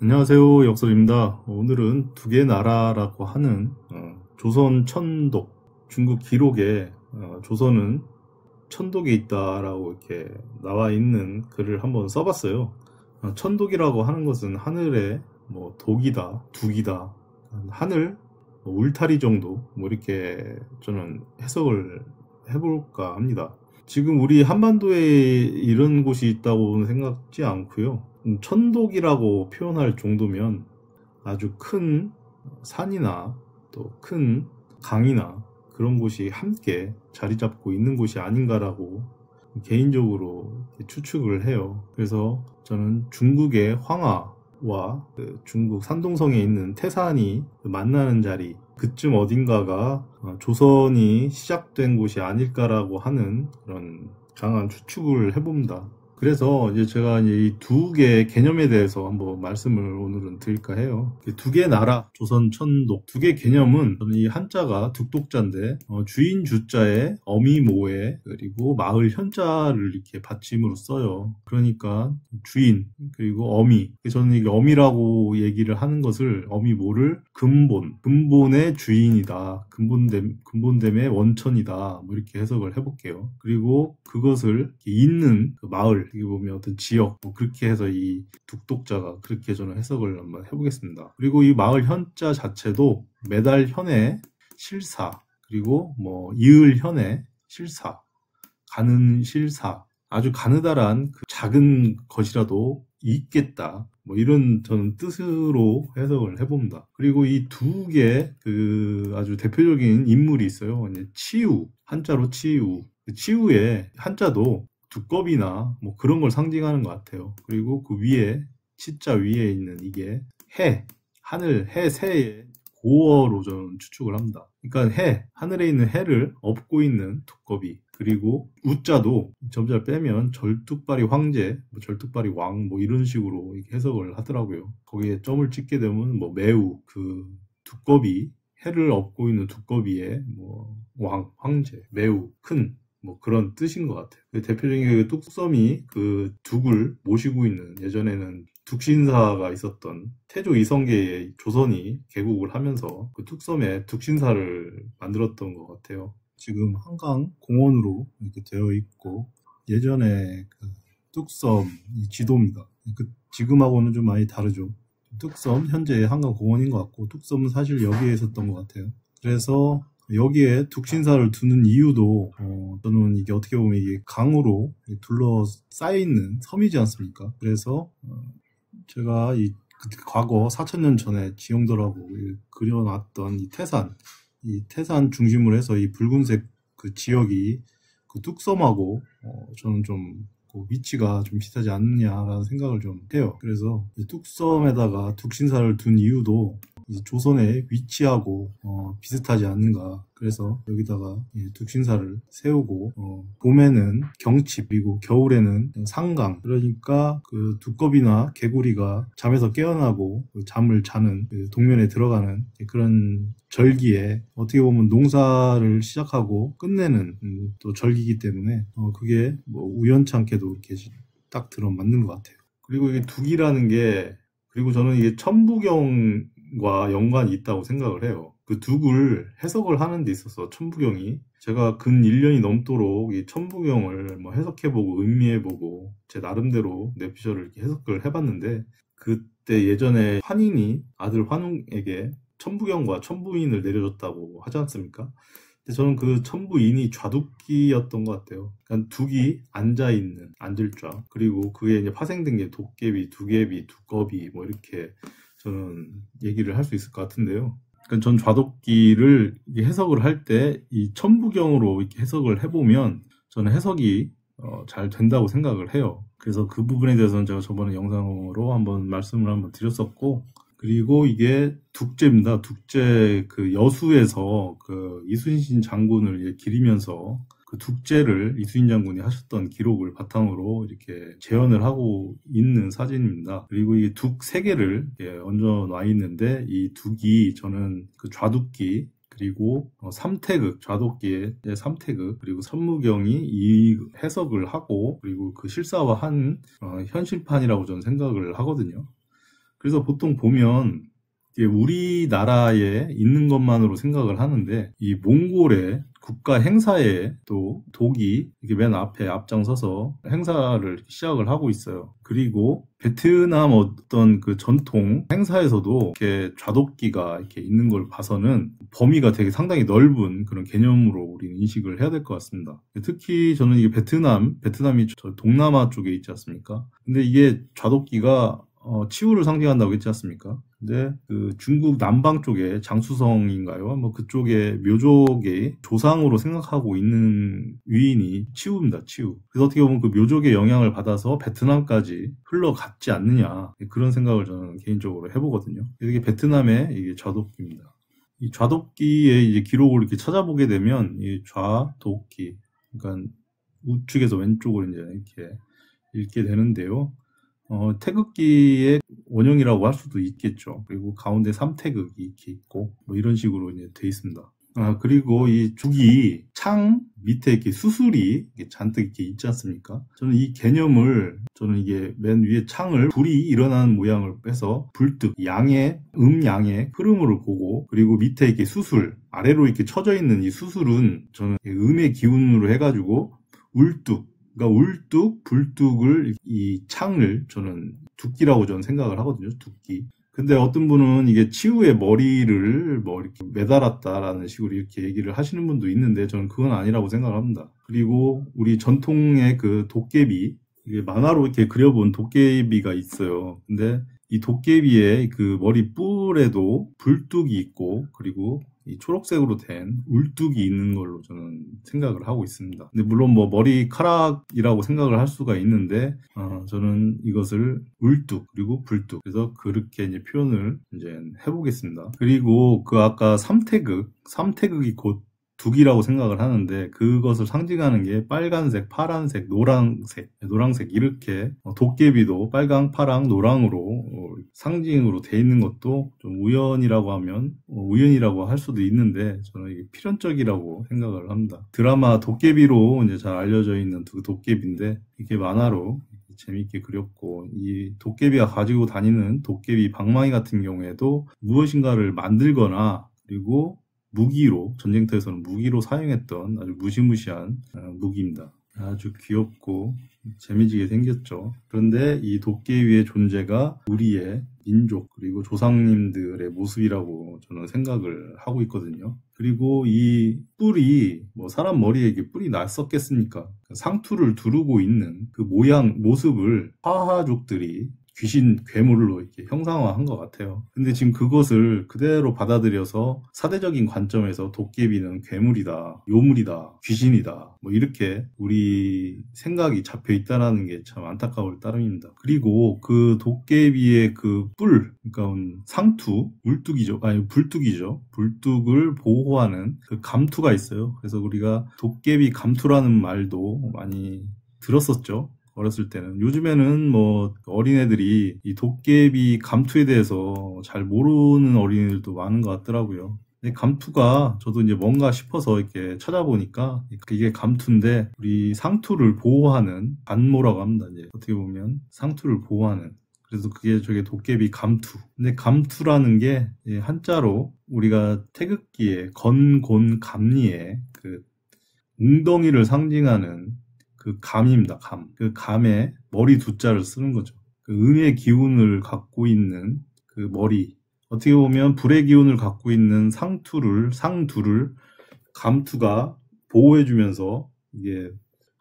안녕하세요, 역설입니다. 오늘은 두 개 나라라고 하는 조선 천독, 중국 기록에 조선은 천독에 있다라고 이렇게 나와 있는 글을 한번 써봤어요. 천독이라고 하는 것은 하늘에 뭐 독이다, 둑이다, 하늘, 울타리 정도 뭐 이렇게 저는 해석을 해볼까 합니다. 지금 우리 한반도에 이런 곳이 있다고 생각지 않고요. 천독이라고 표현할 정도면 아주 큰 산이나 또 큰 강이나 그런 곳이 함께 자리 잡고 있는 곳이 아닌가라고 개인적으로 추측을 해요. 그래서 저는 중국의 황하와 중국 산동성에 있는 태산이 만나는 자리, 그쯤 어딘가가 조선이 시작된 곳이 아닐까라고 하는 그런 강한 추측을 해봅니다. 그래서 이제 제가 이 두 개의 개념에 대해서 한번 말씀을 오늘은 드릴까 해요. 두 개 나라, 조선, 천독. 두 개 개념은 이 한자가 득독자인데 주인 주자에 어미 모에 그리고 마을 현자를 이렇게 받침으로 써요. 그러니까 주인 그리고 어미. 저는 이게 어미라고 얘기를 하는 것을 어미 모를 근본의 주인이다. 근본됨의 원천이다. 뭐 이렇게 해석을 해볼게요. 그리고 그것을 있는 그 마을, 어떻게 보면 어떤 지역, 뭐 그렇게 해서 이 득독자가 그렇게 저는 해석을 한번 해보겠습니다. 그리고 이 마을 현자 자체도 매달 현의 실사, 그리고 뭐 이을 현의 실사, 가는 실사, 아주 가느다란 그 작은 것이라도 있겠다. 뭐 이런 저는 뜻으로 해석을 해봅니다. 그리고 이 두 개 그 아주 대표적인 인물이 있어요. 이제 치우, 한자로 치우. 치우의 한자도 두꺼비나 뭐 그런 걸 상징하는 것 같아요. 그리고 그 위에 치자 위에 있는 이게 해, 하늘, 해, 새의 고어로 저는 추측을 합니다. 그러니까 해, 하늘에 있는 해를 업고 있는 두꺼비. 그리고 우자도 점자를 빼면 절뚝발이 황제, 뭐 절뚝발이 왕, 뭐 이런 식으로 해석을 하더라고요. 거기에 점을 찍게 되면 뭐 매우 그 두꺼비, 해를 업고 있는 두꺼비의 뭐 왕, 황제, 매우 큰 뭐 그런 뜻인 것 같아요. 대표적인 그 뚝섬이 그 둑을 모시고 있는, 예전에는 둑신사가 있었던 태조 이성계의 조선이 개국을 하면서 그 뚝섬에 둑신사를 만들었던 것 같아요. 지금 한강 공원으로 이렇게 되어 있고, 예전에 그 뚝섬 지도입니다. 지금하고는 좀 많이 다르죠. 뚝섬 현재 한강 공원인 것 같고, 뚝섬은 사실 여기에 있었던 것 같아요. 그래서 여기에 둑신사를 두는 이유도 저는 이게 어떻게 보면 이게 강으로 둘러싸여 있는 섬이지 않습니까? 그래서 제가 이 과거 4000년 전에 지형도라고 그려놨던 이 태산 중심으로 해서 이 붉은색 그 지역이 그 뚝섬하고 저는 좀 그 위치가 좀 비슷하지 않느냐라는 생각을 좀 해요. 그래서 이 뚝섬에다가 둑신사를 둔 이유도 이 조선의 위치하고 비슷하지 않는가. 그래서 여기다가 둑신사를 세우고 봄에는 경치, 그리고 겨울에는 상강. 그러니까 그 두꺼비나 개구리가 잠에서 깨어나고 그 잠을 자는 그 동면에 들어가는 그런 절기에 어떻게 보면 농사를 시작하고 끝내는 또 절기이기 때문에 그게 뭐 우연찮게도 이렇게 딱 들어맞는 것 같아요. 그리고 이게 둑이라는 게, 그리고 저는 이게 천부경과 연관이 있다고 생각을 해요. 그 둑을 해석을 하는 데 있어서 천부경이, 제가 근 1년이 넘도록 이 천부경을 뭐 해석해보고 의미해보고 제 나름대로 뇌피셜을 이렇게 해석을 해봤는데, 그때 예전에 환인이 아들 환웅에게 천부경과 천부인을 내려줬다고 하지 않습니까? 근데 저는 그 천부인이 좌두끼였던 것 같아요. 그러니까 둑이 앉아있는, 앉을 좌, 그리고 그게 이제 파생된 게 도깨비, 두개비, 두꺼비 뭐 이렇게 저는 얘기를 할 수 있을 것 같은데요. 그러니까 전 좌도끼를 해석을 할 때 이 천부경으로 이렇게 해석을 해보면 저는 해석이 잘 된다고 생각을 해요. 그래서 그 부분에 대해서는 제가 저번에 영상으로 한번 말씀을 한번 드렸었고, 그리고 이게 둑제입니다. 둑제 그 여수에서 그 이순신 장군을 기리면서 그 둑제를 이순신 장군이 하셨던 기록을 바탕으로 이렇게 재현을 하고 있는 사진입니다. 그리고 이 둑 3개를 얹어 놔 있는데, 이 둑이 저는 그 좌둑기, 그리고 삼태극, 좌도끼의 삼태극, 그리고 천무경이 이 해석을 하고, 그리고 그 실사화한 현실판이라고 저는 생각을 하거든요. 그래서 보통 보면 이게 우리나라에 있는 것만으로 생각을 하는데 이 몽골의 국가 행사에 또 독이 이렇게 맨 앞에 앞장서서 행사를 시작을 하고 있어요. 그리고 베트남 어떤 그 전통 행사에서도 이렇게 좌독기가 이렇게 있는 걸 봐서는 범위가 되게 상당히 넓은 그런 개념으로 우리는 인식을 해야 될 것 같습니다. 특히 저는 이게 베트남이 저 동남아 쪽에 있지 않습니까? 근데 이게 좌독기가 치우를 상징한다고 했지 않습니까? 근데 그 중국 남방 쪽에 장수성인가요? 뭐 그쪽에 묘족의 조상으로 생각하고 있는 위인이 치우입니다. 치우. 그래서 어떻게 보면 그 묘족의 영향을 받아서 베트남까지 흘러갔지 않느냐 그런 생각을 저는 개인적으로 해보거든요. 이게 베트남의 이게 좌독기입니다. 이 좌독기의 이제 기록을 이렇게 찾아보게 되면 이 좌독기, 그러니까 우측에서 왼쪽으로 이제 이렇게 읽게 되는데요. 태극기의 원형이라고 할 수도 있겠죠. 그리고 가운데 3태극이 이렇게 있고, 뭐 이런 식으로 이제 돼 있습니다. 그리고 이 죽이 창 밑에 이렇게 수술이 이렇게 잔뜩 이렇게 있지 않습니까? 저는 이 개념을, 저는 이게 맨 위에 창을 불이 일어나는 모양을 빼서 불뚝, 양의, 양의 흐름으로 보고, 그리고 밑에 이렇게 수술, 아래로 이렇게 쳐져 있는 이 수술은 저는 음의 기운으로 해가지고 울뚝, 그러니까 울뚝, 불뚝을, 이 창을 저는 두끼라고 저는 생각을 하거든요. 두끼. 근데 어떤 분은 이게 치우의 머리를 뭐 이렇게 매달았다라는 식으로 이렇게 얘기를 하시는 분도 있는데 저는 그건 아니라고 생각을 합니다. 그리고 우리 전통의 그 도깨비, 이게 만화로 이렇게 그려본 도깨비가 있어요. 근데 이 도깨비의 그 머리 뿔에도 불뚝이 있고, 그리고 이 초록색으로 된 울뚝이 있는 걸로 저는 생각을 하고 있습니다. 근데 물론 뭐 머리카락이라고 생각을 할 수가 있는데, 저는 이것을 울뚝 그리고 불뚝, 그래서 그렇게 이제 표현을 이제 해보겠습니다. 그리고 그 아까 삼태극이 곧 둑이라고 생각을 하는데 그것을 상징하는 게 빨간색, 파란색, 노란색 이렇게 도깨비도 빨강, 파랑, 노랑으로 상징으로 돼 있는 것도 좀 우연이라고 하면 우연이라고 할 수도 있는데 저는 이게 필연적이라고 생각을 합니다. 드라마 도깨비로 이제 잘 알려져 있는 그 도깨비인데 이게 만화로 재미있게 그렸고, 이 도깨비가 가지고 다니는 도깨비 방망이 같은 경우에도 무엇인가를 만들거나, 그리고 무기로, 전쟁터에서는 무기로 사용했던 아주 무시무시한 무기입니다. 아주 귀엽고 재미지게 생겼죠. 그런데 이 도깨비의 존재가 우리의 민족 그리고 조상님들의 모습이라고 저는 생각을 하고 있거든요. 그리고 이 뿔이 뭐 사람 머리에 이게 뿔이 났었겠습니까? 상투를 두르고 있는 그 모습을 화하족들이 귀신, 괴물로 이렇게 형상화한 것 같아요. 근데 지금 그것을 그대로 받아들여서 사대적인 관점에서 도깨비는 괴물이다, 요물이다, 귀신이다, 뭐 이렇게 우리 생각이 잡혀 있다는 게 참 안타까울 따름입니다. 그리고 그 도깨비의 그 뿔, 그러니까 상투, 불뚝이죠. 불뚝을 보호하는 그 감투가 있어요. 그래서 우리가 도깨비 감투라는 말도 많이 들었었죠. 어렸을 때는. 요즘에는 뭐 어린애들이 이 도깨비 감투에 대해서 잘 모르는 어린이들도 많은 것 같더라고요. 근데 감투가 저도 이제 뭔가 싶어서 이렇게 찾아보니까 이게 감투인데 우리 상투를 보호하는 반모라고 합니다. 이제 어떻게 보면 상투를 보호하는. 그래서 그게 저게 도깨비 감투. 근데 감투라는 게 한자로 우리가 태극기에 건곤 감리에 그 웅덩이를 상징하는 그 감입니다. 감. 그 감에 머리 두자를 쓰는 거죠. 그 음의 기운을 갖고 있는 그 머리. 어떻게 보면 불의 기운을 갖고 있는 상두를 감투가 보호해주면서 이게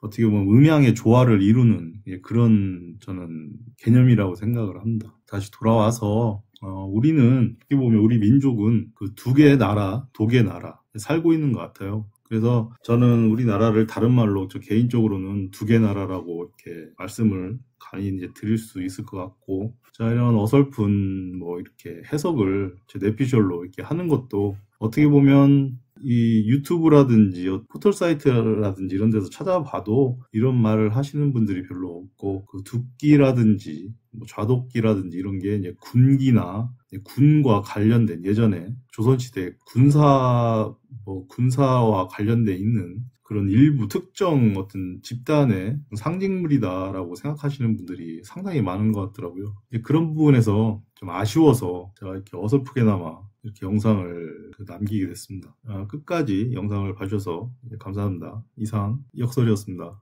어떻게 보면 음양의 조화를 이루는 그런 저는 개념이라고 생각을 합니다. 다시 돌아와서 우리는 어떻게 보면 우리 민족은 그 두 개의 나라, 독의 나라 살고 있는 것 같아요. 그래서 저는 우리나라를 다른 말로 저 개인적으로는 두 개 나라라고 이렇게 말씀을 간이 이제 드릴 수 있을 것 같고, 자, 이런 어설픈 뭐 이렇게 해석을 제 뇌피셜로 이렇게 하는 것도 어떻게 보면 이 유튜브라든지 포털 사이트라든지 이런 데서 찾아봐도 이런 말을 하시는 분들이 별로 없고, 그 둑기라든지 뭐 좌독기라든지 이런 게 이제 군기나 군과 관련된 예전에 조선시대 군사와 관련돼 있는 그런 일부 특정 어떤 집단의 상징물이다라고 생각하시는 분들이 상당히 많은 것 같더라고요. 그런 부분에서 좀 아쉬워서 제가 이렇게 어설프게나마 이렇게 영상을 남기게 됐습니다. 끝까지 영상을 봐주셔서 감사합니다. 이상 역설이었습니다.